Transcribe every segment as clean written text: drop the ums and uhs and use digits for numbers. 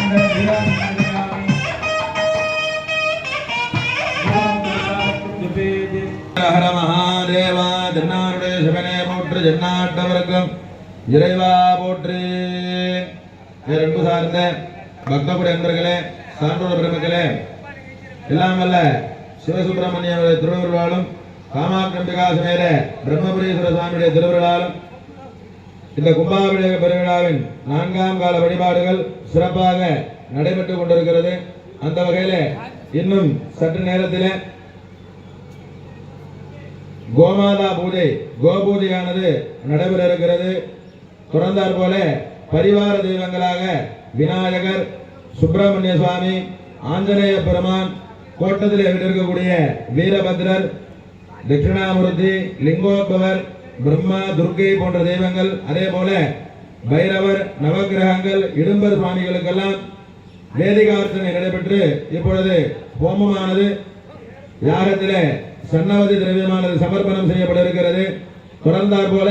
ஹர மகாதேவா தென்னாருடைய சிவனே போற்று ஜன்னாட்டவர்க்கம் இறைவா போற்று. அன்பு சார்ந்த பக்தபுர அன்பர்களே, சான்றோர் பெருமக்களே, எல்லாம் வல்ல சிவசுப்பிரமணிய திருவருளாலும் காமாட்சம்பிகா சமேத பிரம்மபுரீஸ்வர சுவாமியுடைய திருவருளாலும் இந்த கும்பாபிஷேக பெருவிழாவின் 4ஆம் கால வழிபாடுகள் சிறப்பாக நடைபெற்றுக் கொண்டிருக்கிறது. அந்த வகையில இன்னும் சற்று நேரத்தில் கோமாதா பூஜை கோபூஜையானது நடைபெற இருக்கிறது. தொடர்ந்தாற் போல பரிவார தெய்வங்களாக விநாயகர், சுப்பிரமணிய சுவாமி, ஆஞ்சநேய பெருமான், கோட்டத்தில் இருக்கக்கூடிய வீரபத்ரர், தட்சிணாமூர்த்தி, லிங்கோத்பவர், பிரம்மா, துர்க்கை போன்ற தெய்வங்கள், அதே போல பைரவர், நவகிரகங்கள், இடும்பர் சுவாமிகளுக்கெல்லாம் வேதிகார்த்தனை நடைபெற்று இப்பொழுது ஹோமமானது யாகத்திலே சன்னவதி திரவியமானது சமர்ப்பணம் செய்யப்பட இருக்கிறது. தொடர்ந்தாற் போல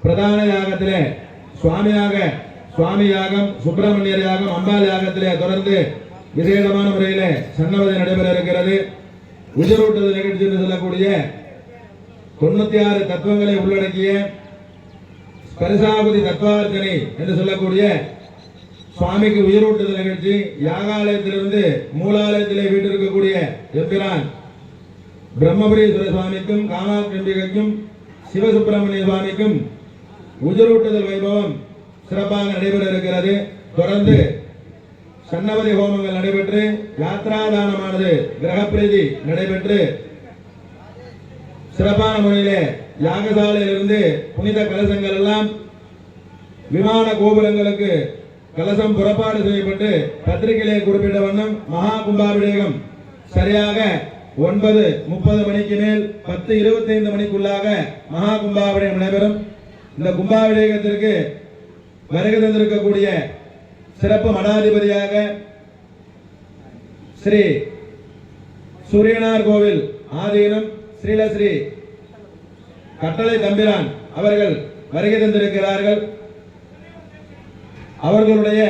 பிரதான யாகத்திலே சுவாமி யாகம், சுப்பிரமணியர் யாகம், அம்பாள் யாகத்திலே தொடர்ந்து விசேஷமான முறையிலே சன்னவதி நடைபெற இருக்கிறது. உயிரூட்டுதல் நிகழ்ச்சி என்று சொல்லக்கூடிய 96 தத்துவங்களை உள்ளடக்கிய ஸ்பரிசாகுதி தத்வார்ச்சனை என்று சொல்லக்கூடிய சுவாமிக்கு உயிரூட்டுதல் நிகழ்ச்சி யாகாலயத்திலிருந்து மூலாலயத்திலே வீட்டிருக்கக்கூடிய எம்பிரான் பிரம்மபுரீஸ்வர சுவாமிக்கும், காமாட்சம்பிகைக்கும், சிவசுப்பிரமணிய சுவாமிக்கும் உயிரூட்டுதல் வைபவம் சிறப்பாக நடைபெற இருக்கிறது. தொடர்ந்து சன்னவதி ஹோமங்கள் நடைபெற்று யாத்ராதானமானது கிரகப்பிரீதி நடைபெற்று சிறப்பான முறையிலே யாகசாலையிலிருந்து புனித கலசங்கள் எல்லாம் விமான கோபுரங்களுக்கு கலசம் புறப்பாடு செய்யப்பட்டு பத்திரிகையிலே குறிப்பிட்ட வண்ணம் மகா கும்பாபிஷேகம் சரியாக 9:30 மணிக்கு மேல் 10:25 மணிக்குள்ளாக மகா கும்பாபிஷேகம் நடைபெறும். இந்த கும்பாபிஷேகத்திற்கு வருகை தந்திருக்கக்கூடிய சிறப்பு மடாதிபதியாக ஸ்ரீ சூரியனார் கோவில் ஆதீனம் ஸ்ரீலஸ்ரீ கட்டளை தம்பிரான் அவர்கள் வருகை தந்திருக்கிறார்கள். அவர்களுடைய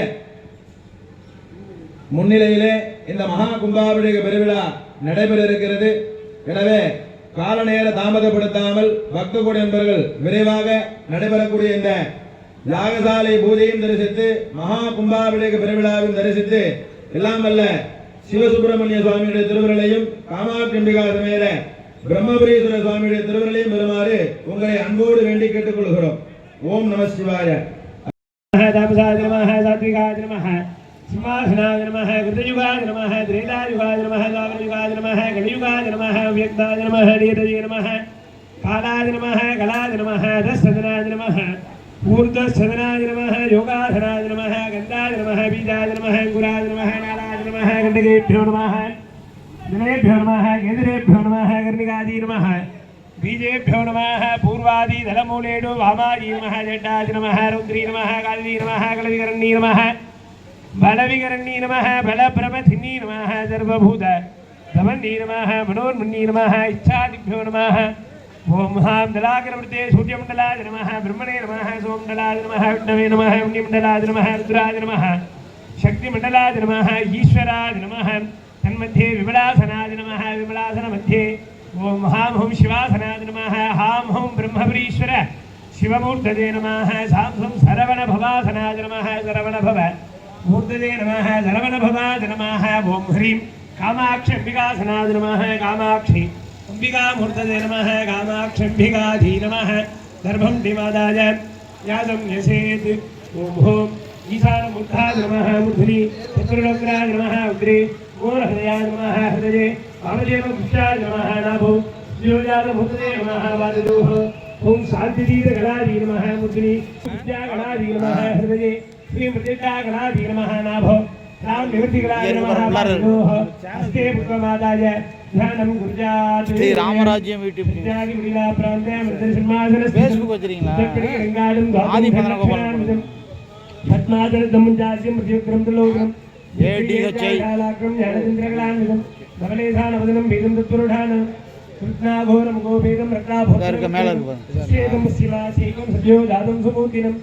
முன்னிலையிலே இந்த மகா கும்பாபிஷேக பெருவிழா நடைபெற இருக்கிறது. எனவே கால நேர தாமதப்படுத்தாமல் பக்த கோடி நண்பர்கள் விரைவாக நடைபெறக்கூடிய இந்த யாகசாலை பூஜையும் தரிசித்து மகா கும்பாபிஷேக பெருவிழாவையும் தரிசித்து எல்லாம் வல்ல சிவசுப்பிரமணிய சுவாமியுடைய திருவிரலையும், காமாட்சம்பிகா சமேத பிரம்மபுரீஸ்வர சுவாமியுடைய திருவிரலையும் பெறுமாறு உங்களை அன்போடு வேண்டி கேட்டுக் கொள்கிறோம். ஓம் நம சிவாய. சிம்மாசனாய நமஹ, கிருதயுகாய நமஹ, திரேதாயுகாய நமஹ, தாவரயுகாய நமஹ, கலியுகாய நமஹ, அவ்யக்தாய நமஹ, நியதயே நமஹ, காலாய நமஹ, கலாய நமஹ, தஸ்ஸதனாய நமஹ, ஊர்த்வஸ்ஸதனாய நமஹ, யோகாசனாய நமஹ, கந்தாய நமஹ, பீஜாய நமஹ, அங்குராய நமஹ, நாலாய நமஹ, கண்டகேभ्यो நமஹ, தினேभ्यो நமஹ, கேதிரேभ्यो நமஹ, கர்ணிகாதி நமஹ, बीजेभ्यो नमः, पूर्वादि दलमूलेडो वामायी नमः, जड्डादि नमः, रुद्री नमः, काली नमः, कलविकरणी नमः, बलविकरणी नमः, बलप्रमथिनी नमः, सर्वभूत धमन्नी नमः, मनोन्मन्नी नमः, इच्छादिभ्यो नमः. ओम हां दलाग्रवृते सूर्यमण्डलाय नमः, ब्रह्मणे नमः, सोममण्डलाय नमः, विष्णवे नमः, उन्नीमण्डलाय नमः, रुद्राय नमः, शक्तिमण्डलाय नमः, ईश्वराय नमः, तन्मध्ये विमलासनाय नमः, विमलासनमध्ये ओम हां हूं शिवासनाय नमः, हां हूं ब्रह्मपुरीश्वर शिवमूर्तये नमः, सां हूं सरवणभवासनाय नमः, सरवणभव मूर्तये नमः, सरवणभवाय नमः. ओम ह्रीं कामाक्षी अंबिकासनाय नमः, कामाक्षी अंबिका मूर्तये नमः, कामाक्षम्बिकाधी नमः. गर्भं दिवादाय यादं यसेत्. ओम हों ईशानमूर्धाय नमः, मूर्धनि चतुर्लोकराय नमः, उग्रे गोरहृदयाय नमः, हृदये वामदेवगुप्ताय नमः, नाभो योजातमूर्तये नमः, वाददोः. ओं शान्तिदीर्घगणाधी नमः, मूर्धनि विद्यागणाधी नमः, हृदये श्रीमृतिकागणाधी नमः, नाभो राम निवृत्तिगणाय नमः, वाददोः. हस्ते पुष्पमादाय ध्यानं गुर्जात्. श्री रामराज्यम यूट्यूब विद्यागि विला प्रान्ते मृदसिंहासनस्य फेसबुक वच्चिरींगा आदि 15 गोपाल पद्मादरदमुंजास्य मृत्युग्रंथलोकम् एडीगचै कालाक्रम ज्ञानचंद्रगलान्वितं धवलेधानवदनं वेदं तत्पुरुषान् कृष्णाघोरं गोभेदं रत्नाभोगं श्वेतं शिवासेकं सद्यो जातं सुमूर्तिनं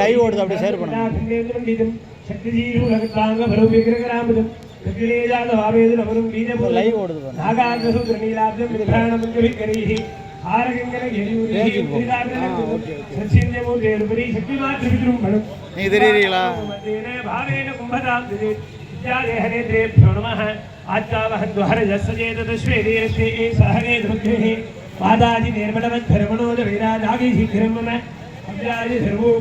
लाइव ओடுது அப்படியே ஷேர் பண்ணுங்க शक्तिजीरूढगतांग भरो विग्रहरामजं कपिलेजातभावेदुलवरुं बीजपुरं नागाग्रसूत्र नीलाब्जं विभ्राणमञ्जभिकरीः हारगङ्गनगिरियूरिः सचिन्यमूर्तेरुपरि शक्तिमात्रविजृम्भणं भावेन कुम्भतां विद्यादेहनेत्रेभ्यो नमः आचावहद्वहरजस्सचेततश्वेदीरश्वे सहने दुर्ग्भिः माताजि निर्मलवद्धरमणोदवीराजागिशीघ्रं मम अव्याजि सर्वो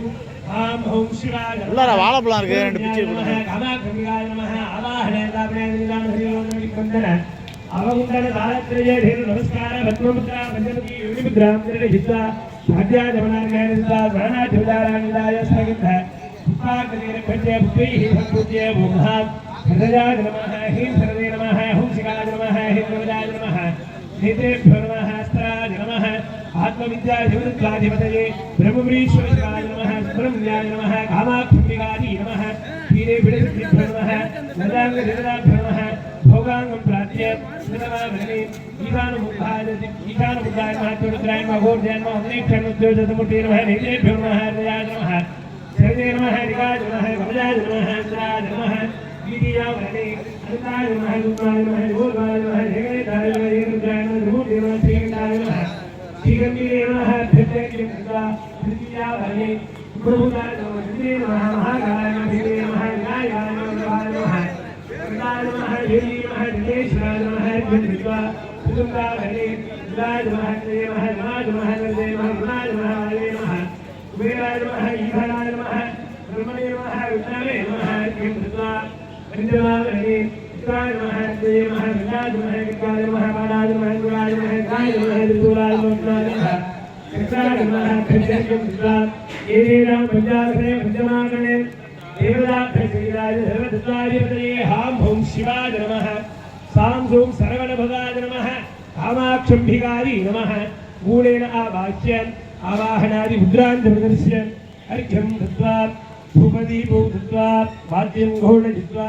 आम ओम शिवाय உள்ளார வாழைப்பழம் இருக்கு ரெண்டு பிச்சை கொடுங்க காமாக்ஷமிகாய நமः ஆவாஹனே தாபனேந்திராம் ஹரியோம் விக்கந்தன அவகுண்டன தாரத்ரயே தேரு நமஸ்கார பத்மமுத்ரா பஞ்சமுகி யோனிமுத்ராம் திருடித்வா சாத்யா ஜமனார்கேந்திரா வரணாச்சுதாரானிதாய ஸ்ரகந்த புத்தாகதீர பஞ்சே புத்வைஹி சம்பூஜ்யே பூமஹா ஹரஜாய நமः ஹீம் சரதே நமः ஹூம் சிகாய நமः ஹீம் ரவஜாய நமः नेत्रेभ्यो नमः अस्त्राय नमः आत्मविद्या जगद्धाधिपतये ब्रह्मवृक्षविद्याय नमः ब्रह्मज्ञाय नमः कामाक्षम्बिकायै नमः हीरे विडसिद्धिभ्यो नमः नदाङ्गदेवताभ्यो नमः भोगाङ्गं प्राप्य नमः ईशानमुद्राय नमः चोरुद्राय नमः घोरजाय नमः अग्निक्षणोद्योजतमूर्ते नमः नेत्रेभ्यो नमः हृदयाय नमः शरदे नमः हरिकाय नमः कवचाय नमः अस्त्राय नमः वीर्यावरणे अनन्ताय नमः दुर्गाय नमः गोदाय नमः जगन्नाथाय नमः रुद्राय नमः धूर्ते नमः श्रीकण्ठाय नमः श्रीगम्भीरे नमः धृत्यग्निकृता तृतीयावरणे प्रभुताय नमः श्रीरे नमः महाकाय नमः श्रीरे नमः विनायकाय नमः देवाय नमः कृताय नमः देवी नमः दिनेश्वराय नमः कृत्वा सुन्दरावरणे विदाय नमः श्रीरे नमः नमाय नमः नन्दे नमः गुणाय नमः वाले नमः कुबेराय नमः ईशानाय नमः ब्रह्मणे नमः विष्णवे नमः कृत्वा पंचमावरणे कृताय नमः देवाय नमः विदाय नमः कृताय नमः बालाय नमः गुणाय नमः गाय नमः त्रिपुराय नमः कृताय नमः कृत्वा एतेन पंचाग्रे पंचमागणे देवताभ्यश्रीराज सर्वदत्ताधिपतये हां ओम शिवाय नमः सां सों सर्वणभगाय नमः कामाक्षम्भिकायै नमः मूलेन आवाच्य आवाहनादि मुद्रान् प्रदर्श्य अर्घ्यं दत्त्वा भूपदीपौ दत्त्वा वाद्यं घोषयित्वा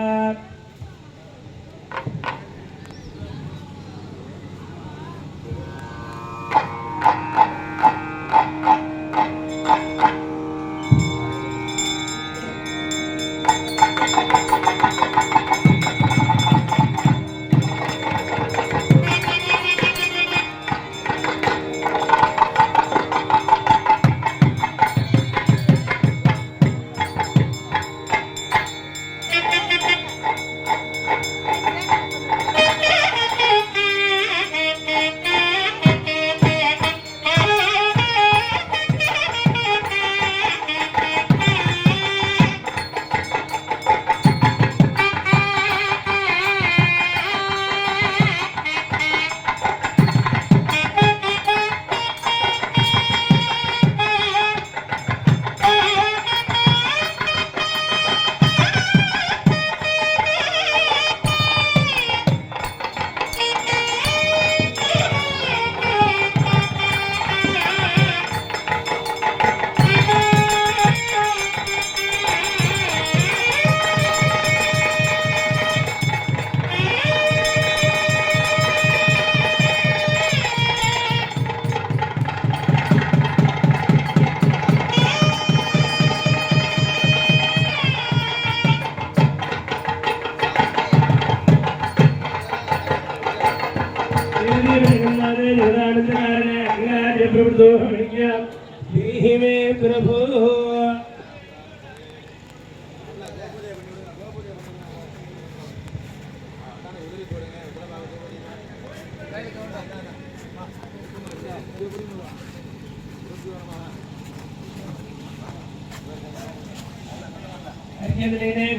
प्रभु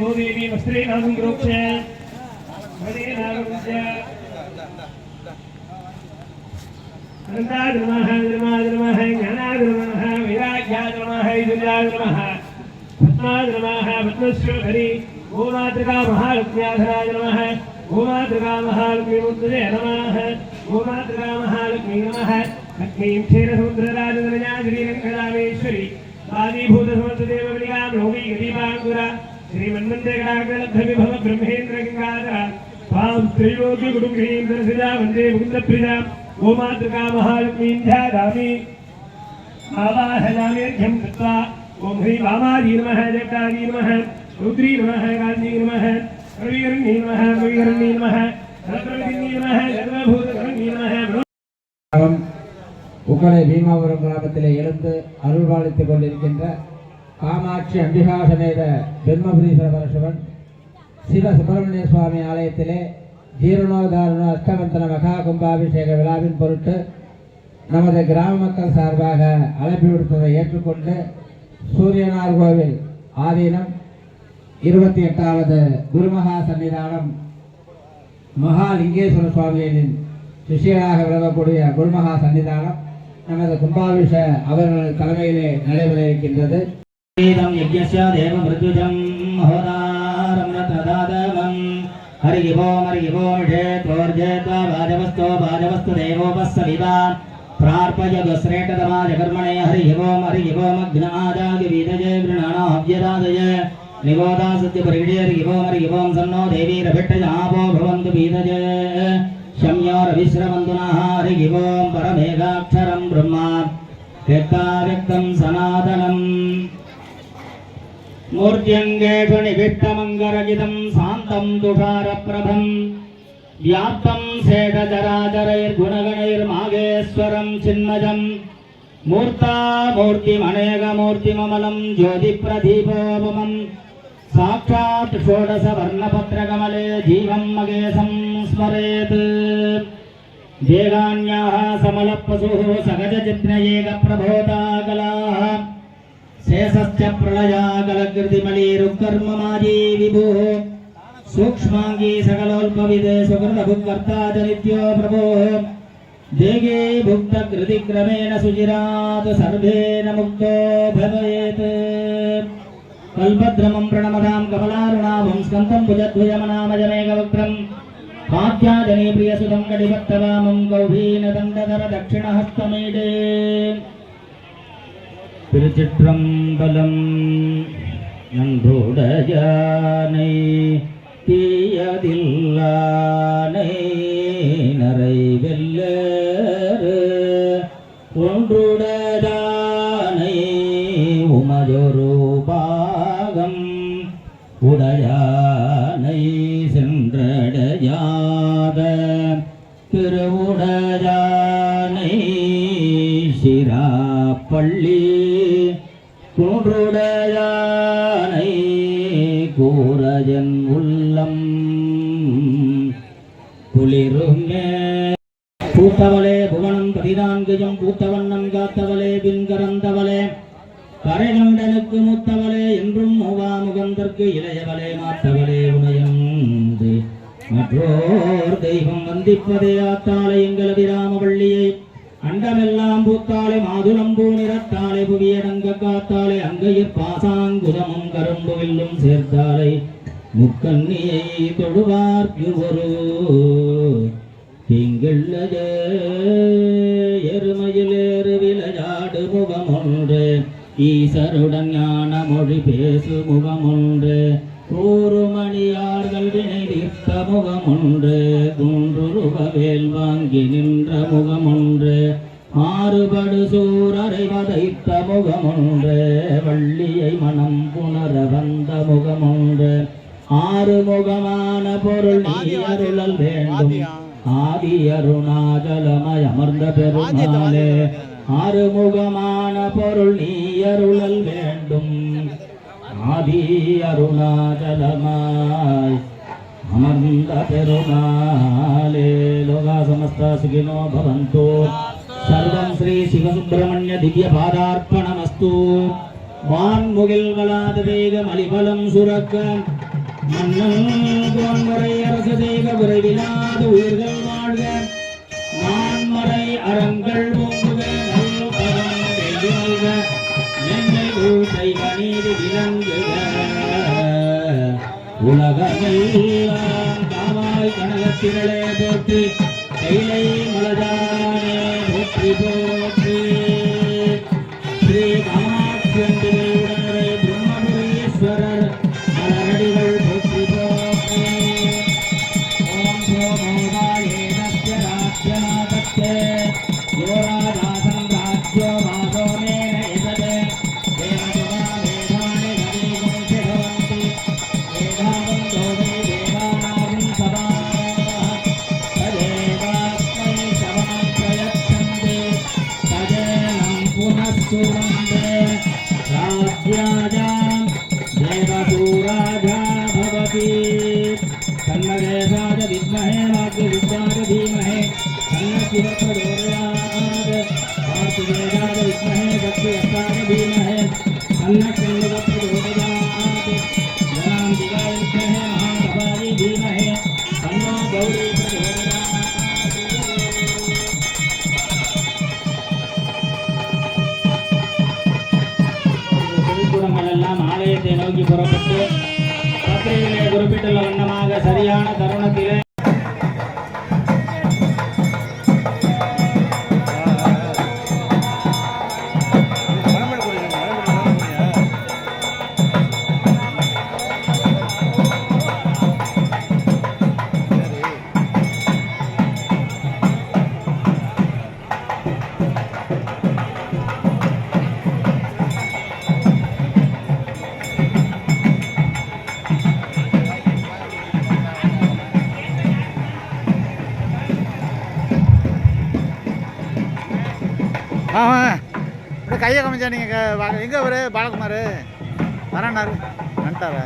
भूदेवी वस्त्रे नाम प्रोक्ष्य अनन्ताय नमः धर्माय नमः ज्ञानाय नमः वैराग्याय नमः ऐश्वर्याय नमः पद्माय नमः पद्मश्रीधरी गोमातृका महालक्ष्म्याधराय नमः गोमातृका महालक्ष्मीमूर्तये नमः गोमातृका महालक्ष्मी नमः लक्ष्मीं क्षीरसमुद्रराजधनया श्रीरङ्गरामेश्वरी आदिभूतसमस्तदेवबलिकां लौकिकदीपाङ्कुरा श्रीमन्मन्त्रकटाक्षलब्धविभव ब्रह्मेन्द्रगङ्गाधरा त्वां त्रैलोक्यकुटुम्बीं दर्शजा वन्दे मुकुन्दप्रिया गोमातृका महालक्ष्मीं ध्यायामि आवाहयामि अर्घ्यं कृत्वा ओम ह्रीं वामाजी नमः जटाजी नमः रुद्री नमः काली नमः रविकरणी नमः रविकरणी नमः रत्नवती नमः सर्वभूतकरणी नमः உக்கலை பீமாபுரம் கிராமத்திலே எழுந்து அருள்பாலித்துக் கொண்டிருக்கின்ற காமாட்சி அம்பிகா சமேத பிரம்மபுரீஸ்வர பரசுவன் சிவ சுப்பிரமணிய சுவாமி ஆலயத்திலே ஜீரணோதாரண அஷ்டவந்தன மகா கும்பாபிஷேக விழாவின் பொருட்டு நமது கிராம மக்கள் சார்பாக அழைப்பு விடுத்ததை ஏற்றுக்கொண்டு சூரியனார் கோவில் ஆதீனம் 28வது குருமகா சன்னிதானம் மகாலிங்கேஸ்வர சுவாமிகளின் சிஷியராக விளங்கக்கூடிய குருமகா சன்னிதானம் நமது கும்பாபிஷ அவர்கள் தலைமையிலே நடைபெற இருக்கின்றது. हरि ओम जयत्वा भाजवस्तो देवोपस्सविता प्रार्पयतु श्रेष्ठतमाजकर्मणे हरि ओम अग्नादाय वीदये गृणाना हव्यदादय निगोदा सत्यपरिगणे हरि ओम सन्नो देवीरभिट्टजापो भवन्तु वीदये शम्योरविश्रवन्तु नः हरि ओम परमेकाक्षरं ब्रह्मा व्यक्ताव्यक्तं सनातनम् मूर्त्यङ्गेषु निविष्टमङ्गरजितं शान्तं तुषारप्रभं व्याप्तं शेषचराचरैर्गुणगणैर्मागेश्वरं चिन्मयं मूर्तिमनेकमूर्तिममलं ज्योतिप्रदीपोपमं साक्षात् षोडशवर्णपत्रकमले जीवं मगेशं स्मरेत् देहान्याः समलपशुः सकजचित्नयेकप्रभोताकलाः शेषश्च प्रलयाकलकृतिमलीरुकर्ममाजी विभुः सूक्ष्माङ्गी सकलोल्पविदे सुकृतभुक्कर्ता च नित्यो प्रभोः देगे भुक्तकृतिक्रमेण सुचिरात् सर्वेण मुक्तो भवेत् कल्पद्रमं प्रणमतां कमलारुणाभं स्कन्दं भुजद्वयमनामजमेकवक्त्रं कात्याजने प्रियसुतं कटिभक्तवामं गौभीनदण्डधर दक्षिणहस्तमीडे திருச்சிற்றம்பலம் நன்றோடையானை தீயதில்லானை நரைவெல்லரு ஒன்றுடையானை உமதொரு பாகம் உடையானை சென்றடையாத திருவுடையானை சிராப்பள்ளி கூன்றுடையானை கூரஜன் உள்ளம் குளிருமே பூத்தவளே புவனம் 14 பூத்தவண்ணம் காத்தவளே பின்கரந்தவளே கரைகண்டனுக்கு மூத்தவளே என்றும் மூவாமுகந்தற்கு இளையவளே மாத்தவளே உணையந்து மற்றோர் தெய்வம் வந்திப்பதே ஆத்தாளை எங்களது ராமவள்ளியை அண்டமெல்லாம் பூத்தாளை மாதுளம்பூ நிறத்தாளை புவியடங்க காத்தாளை அங்கையிற் பாசாங்குதமும் கரும்பு வில்லும் சேர்த்தாளை முக்கண்ணியை தொழுவார்க்கு ஒரு திங்களது எருமையிலேறு விளையாடு முகமொன்று ஈசருடன் ஞான மொழி பேசு முகமொன்று கூறுமணியார்கள் வினை தீர்த்த முகமொன்று குன்றுருவேல் வாங்கி நின்ற முகமொன்று மாறுபடு சூரரை வதைத்த முகமொன்று வள்ளியை மனம் புணர வந்த முகமொன்று ஆறுமுகமான பொருள் நீ அருளல் வேண்டும் ஆதி அருணாச்சலமய் அமர்ந்த பெருமாளே ஆறுமுகமான பொருள் நீ அருளல் வேண்டும் ஆதி அருணாச்சலமாய் அமர்ந்த பெருமாளே லோகா சமஸ்த சுகினோ பவந்தோ சர்வம் ஸ்ரீ சிவசுப்பிரமணிய திவ்ய பாதார்ப்பணமஸ்து வான்முகில் வளாத வேக மலிபலம் சுரக்க மன்னன் கோன்முறை அரசு தேக விரைவிலாத உயிர்கள் வாழ்க நான்மறை அறங்கள் ஓங்குக நல்பரம் வெகு நல்க என்னை ஊசைவ நீதி விளங்குக உலகமெல்லாம் தாவாய் கனகத்திரளே போற்றி கைலை மலதானே போற்றி போற்றி ஸ்ரீ காமாட்சியந்திரே பிரம்மபுரீஸ்வரர் மலரடிகள் போற்றி போற்றி ஓம் சோமோகாயே நஸ்ய ராஜ்யநாதத்தே யோராஜாசம் ராஜ்யோ மாதோமேன எததே தேவதுவா மேதானி கரீகம் சிரவந்தி வந்துவிட்டுள்ள வண்ணமாக சரியான தருணத்திலே இப்படி கையை காமிச்சா நீங்கள் எங்கே அவர் பாலகுமார் வரேன்னாரு வந்துட்டாரா?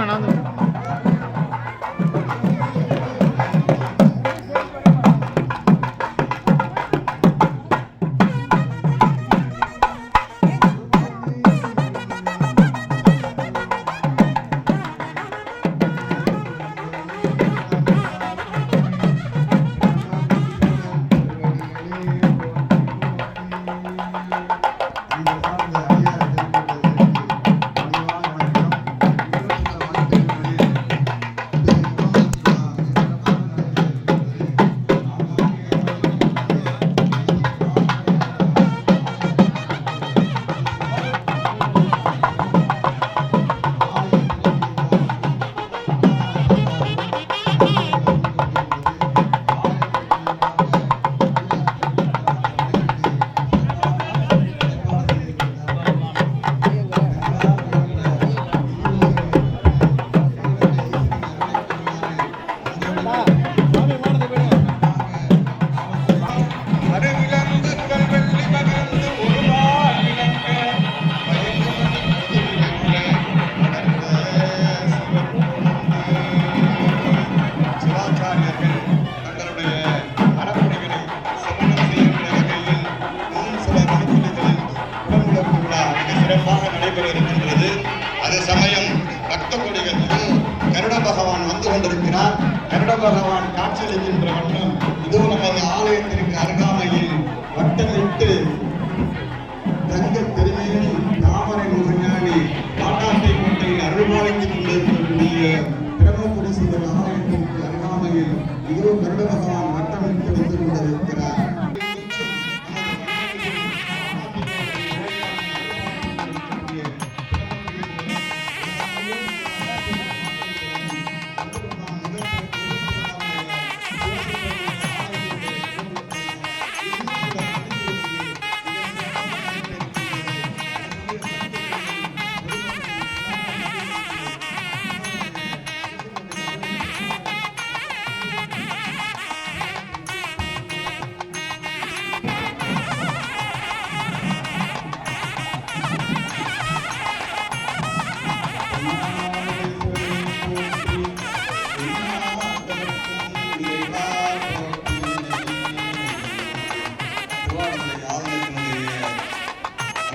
நடந்துங்க.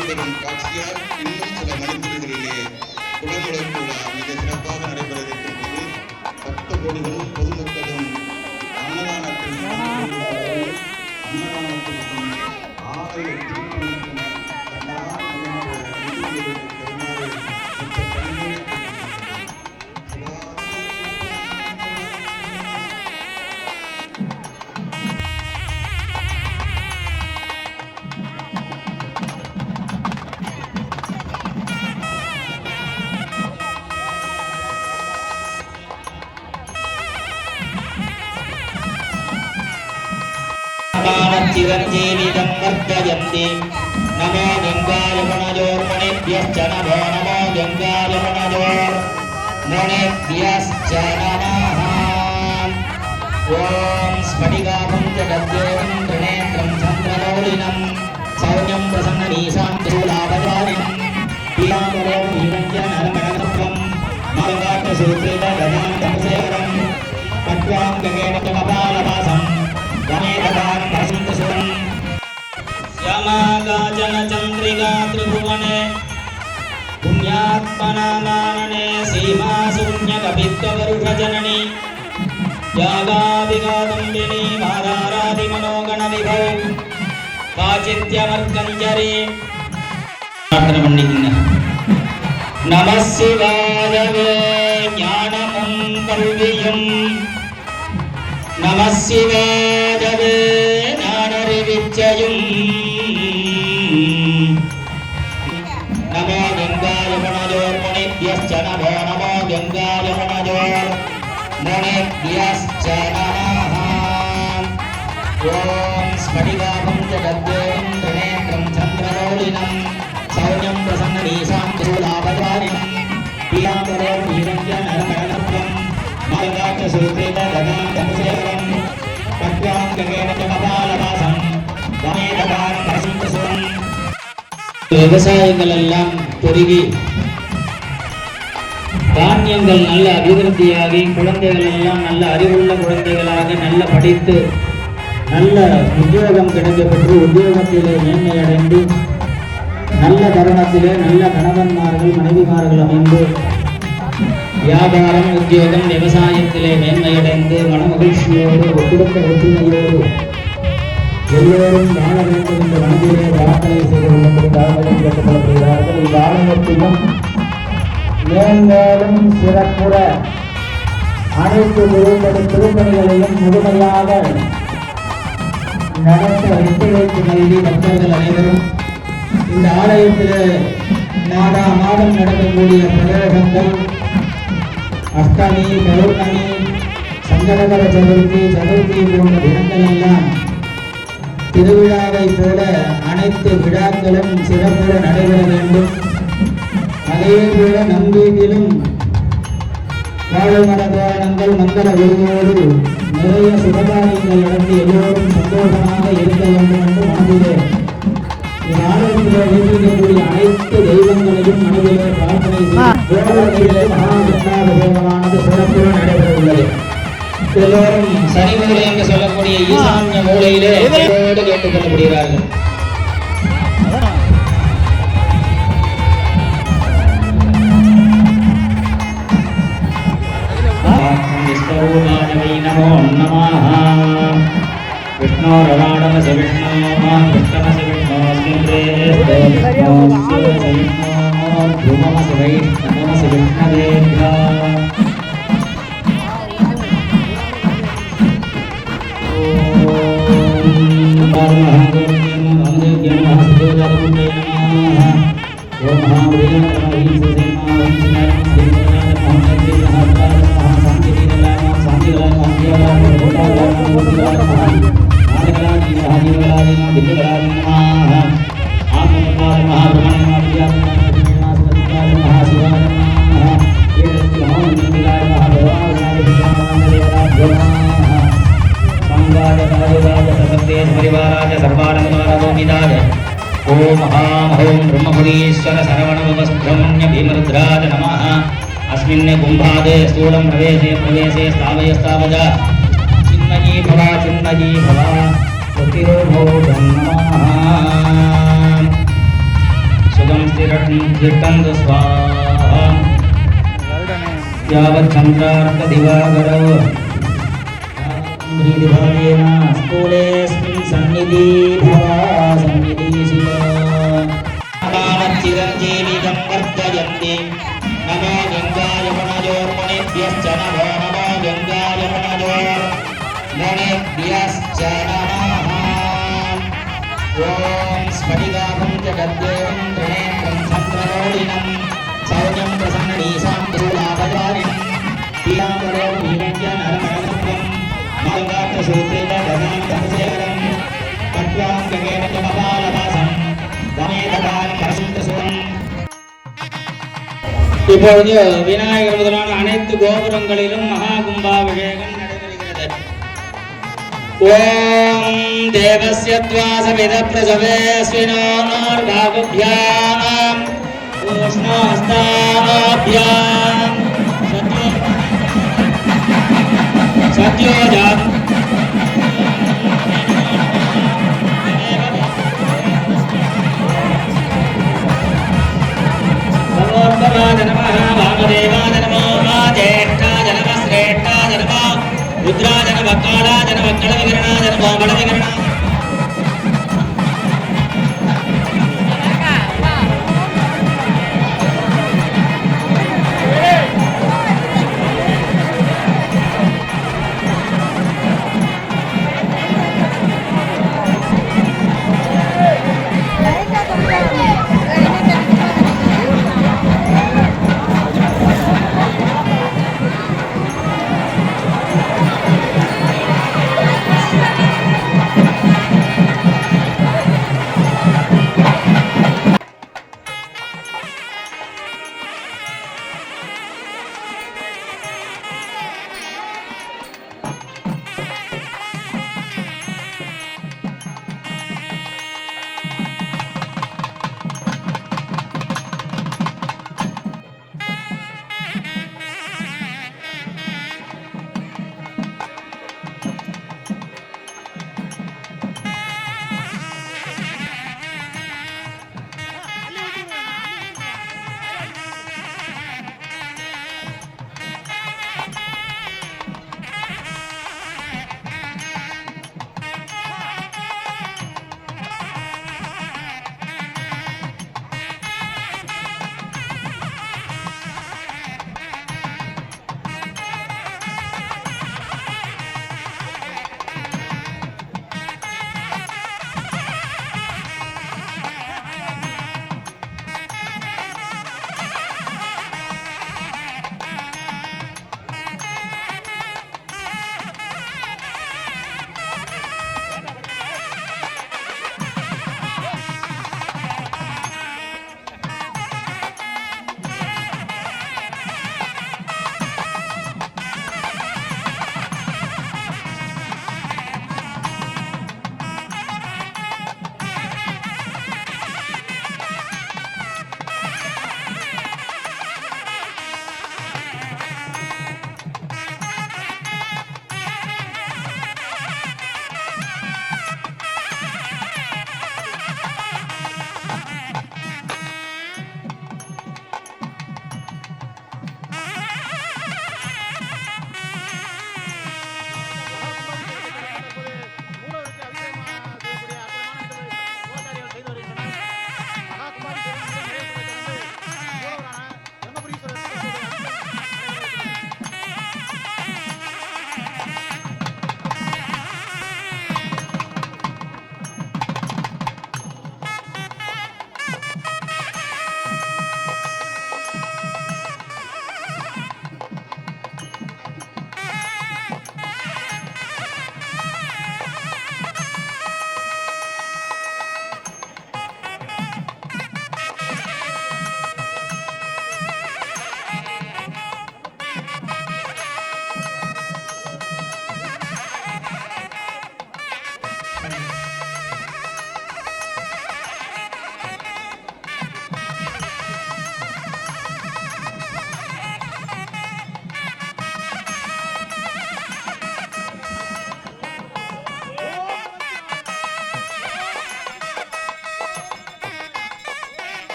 நடைபெறும் காட்சியால் இன்னும் சில மணித்துறைகளிலே குடமுழக்கு விழா மிக சிறப்பாக நடைபெறவிருக்கின்றது. பக்த கோடிகளும் பொதுமக்களும் அன்னதானத்திற்கும் ஆலய திருப்பணிக்கும் चिरञ्जीवितं वर्धयन्ति नमो गङ्गायमुनयोर्मुनिभ्यश्च नमो नमो गङ्गायमुनयोर्मुनिभ्यश्च नमः ॐ स्फटिकाभं जगद्देवं त्रिनेत्रं चन्द्रमौलिनं सौम्यं प्रसन्ननीशां शूलाभधारिणं पीताम्बरं नीरञ्जनरमणकत्रं मलगात्रसूत्रितगजान्तमसेवरं पट्वां गगेन कपालवासं श्यामाकाचन चन्द्रिका त्रिभुवने पुण्यात्मनामानने सीमा शून्यकपित्ववरुषजननी यागाभिगादम्बिनी माराराधिमनोगणविभौ काचित्यमर्कञ्जरी नमः शिवाय ज्ञानमुं कल्वियुम् नमः शिवाय ज्ञानरिविच्चयुम् नमो गङ्गायमुनयोर्मुनिभ्यश्च नमो नमो गङ्गायमुनयोर्मुनिभ्यश्च नमः ॐ स्फटिकाभं जगद्देवं त्रिनेत्रं चन्द्रमौलिनं सौम्यं प्रसन्ननीशां शूलाभधारिणं पीताम्बरं नीरञ्जनरमणकत्रं मलगात्रसूत्रितगजान्तमसेवरं पट्वां गगेन कपालवासं वमेधवान् प्रसन्तसुरम् விவசாயங்கள் எல்லாம் பெருகி தானியங்கள் நல்ல அபிவிருத்தியாகி குழந்தைகள் எல்லாம் நல்ல அறிவுள்ள குழந்தைகளாக நல்ல படித்து நல்ல உத்தியோகம் கிடைக்கப்பெற்று உத்தியோகத்திலே மேன்மையடைந்து நல்ல தருணத்திலே நல்ல கணவன்மார்கள் மனைவிமார்கள் அமைந்து வியாபாரம் உத்தியோகம் விவசாயத்திலே மேன்மையடைந்து மனமகிழ்ச்சியோடு குடும்ப ஒற்றுமையோடு எல்லோரும் வாழ வேண்டும் என்ற மனதிலே பிரார்த்தனை செய்து கொள்ளும்படி தாழ்மையை கேட்டுக்கொள்ளப்படுகிறார்கள். இந்த ஆலயத்திலும் மேலும் சிறப்புற அனைத்து திருப்பணிகளையும் முழுமையாக நடத்த ஒத்துழைப்பு நல்கி பக்தர்கள் அனைவரும் இந்த ஆலயத்திலே மாதம் நடக்கக்கூடிய பிரதோஷங்கள் அஷ்டமி பௌர்ணமி சங்கடகர சதுர்த்தி போன்ற தினங்கள் எல்லாம் திருவிழாவை போல அனைத்து விழாக்களும் சிறப்புற நடைபெற வேண்டும். அதே போல நம் வீட்டிலும் வாழை மர தோரணங்கள் மங்கள ஒளியோடு நிறைய சுபகாரியங்கள் நடந்து எல்லோரும் சந்தோஷமாக இருக்க வேண்டும் என்று மனதிலே ஆலயத்திலே வீட்டிற்கக்கூடிய அனைத்து தெய்வங்களையும் மனதிலே பிரார்த்தனை செய்து மகாவிஷ்ணாபிஷேகமானது சிறப்புற நடைபெற உள்ளது. எல்லோரும் சனி மூலை என்று சொல்லக்கூடிய ஈசான்ய மூலையிலே கேட்டுக் கொள்ளப்படுகிறார்கள். நமோ நமः விஷ்ணோரவாடமசி விஷ்ணோ விஷ்ணமசி விஷ்ணோஸ்மின்றேமசி வைஷ்ணவமசி விஷ்ணவேத்யா ब्रह्मपुरीश्वर सरवणवस्ब्रह्मण्य भीमरुद्राज नमः अस्मिन् कुम्भादे स्थूलं प्रवेशे स्थावयस्तावज चिन्मयी भव प्रतिरोधो नमः तिष्ठन्तु स्वाहा வருடனே यावत् चन्द्रार्कदिवाकरौ प्रीतिभावेन स्थूलेऽस्मिन् सन्निधि भवा सन्निधि शिवा चिरञ्जीवितं वर्धयन्ति नमो गङ्गायमुनयोर्मुनिभ्यश्च नमो गङ्गायमुनयोर्मुनिभ्यश्च नमः ॐ स्फटिकाभं जगद्देवं त्रिनेत्रं चन्द्रमौळिनं सौर्यं प्रसन्ननीशां शूलाभधारिणं पीताम्बरं नीरञ्जनरमणगन्धं मलगात्रसूत्रेण ददां धनसेवरं पट्वाङ्गकेन कमपालवासं வமேதகான் பரசுந்தசுரம். இப்பொழுது விநாயகர் முதலான அனைத்து கோபுரங்களிலும் மகா கும்பாபிஷேகம் நடைபெறுகிறது. ஓம் தேவஸ்ய த்வாசவித பிரசவேஸ்வினோர்பாகுப்யாம் உஷ்ணோஸ்தானோப்யாம் சத்யோஜாத் नमः वामदेवाय नमो ज्येष्ठाय नमः श्रेष्ठाय नमः रुद्राय नमः कालाय नमः कलविकरणाय नमः बलविकरणाय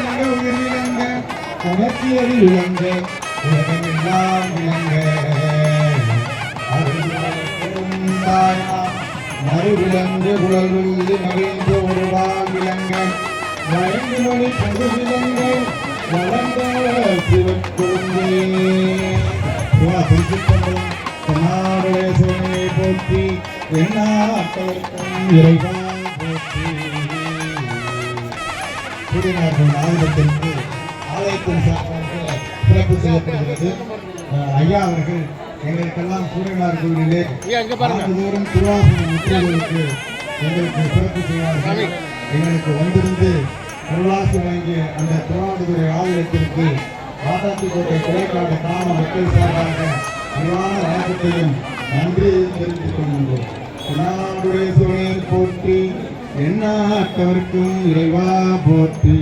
விளங்க உயிர் விளங்க உணர்ச்சியது விளங்க உலகமெல்லாம் விளங்க மறு விளங்க குழல் வில்லு மகிழ்ந்த ஒரு வாழ் விளங்க வழங்கு மொழி பொது விளங்க வளர்ந்த சிவக்குழந்தை சிவனை போற்றி எண்ணாட்டவர்க்கும் இறைவா போற்றி சூரியனார்கள் ஆயுதத்திற்கு ஆலயத்தின் சார்பாக சிறப்பு செய்யப்படுகிறது. ஐயா அவர்கள் எங்களுக்கெல்லாம் சூரியனார் கோவிலிலே ஆண்டுதோறும் திருவாசன முற்றுகைகளுக்கு எங்களுக்கு சிறப்பு செய்வார்கள். எங்களுக்கு வந்திருந்து அருளாசி வழங்கிய அந்த திருவாவடுதுறை ஆலயத்திற்கு ஆட்டாத்திக்கோட்டை கிளைக்காடு கிராம மக்கள் சார்பாக அன்பான வணக்கத்தையும் நன்றியையும் தெரிவித்துக் கொள்கின்றோம். திருநாவுடைய சூழல் போற்றி எண்ணாட்டவர்க்கும் இறைவா போற்றி.